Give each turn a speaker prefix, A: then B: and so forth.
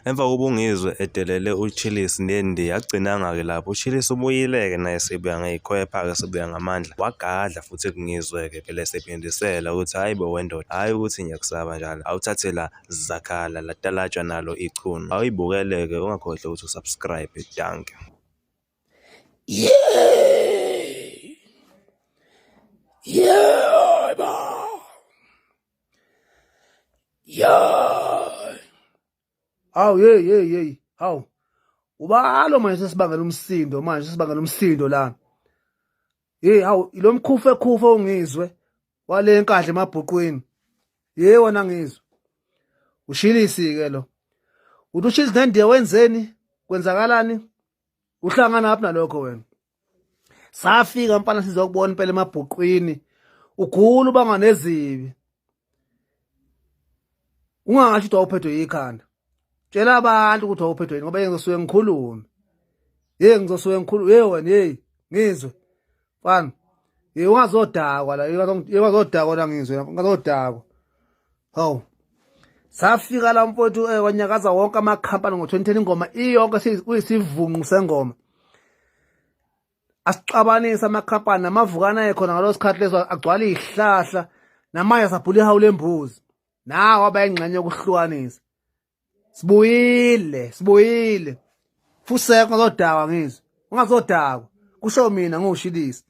A: Emva kokuba ungizwe edelele uChillis neNdi agcinanga-ke lapho uChillis ubuyileke naye sibuya ngeyikhwepha-ke sibuya ngamandla wagadla futhi ekungizwe-ke phela esephindisela ukuthi hayi bo wendoda hhayi ukuthi ngiyakusaba njalo awuthathe la zakhala latalatshwa nalo ichunu awuyibukele-ke ungakhohlwa ukuthi usubscribe danke.
B: Yeah, ba. Yeah. Hawu hey. Hawu. Ubalo manje sesibangela umsindo la. Hey hawu lo mkhufe ungizwe wale enkandla emabhuqweni. Hey wena ngizwe. Ushilisi ke lo. Uthi ushilisi neNdiya wenzeni? Kwenzakalani? Uhlangana lapha nalokho wena. Safika mfana sizokubona impela emabhuqwini. Ugula ubanga nezibi. Ungangathi uthi awuphethwe yikhanda. Tshela abantu ukuthi awuphethwe yini ngoba ngizosuke ngikhulume. Ngizosuke ngikhulume. Wena ngizwe. Mfana. Ungazodakwa la, ungazodakwa la ngizwe, ungazodakwa. Hawu. Safika la mfowethu wanyakaza wonke amakhampani ngo-2010 ingoma iyonke kuyisivungu sengoma. Asixabanisa amakhampani namavukana ekhona ngalo sikhathi leso agcwala izihlahla namanje sabhula ihawu lembuzi. Nawo abayingxenye yokuhlukanisa. Sibuyile. Fuseka ungazodakwa ngizwe. Ungazodakwa. Kusho mina ngushilisi.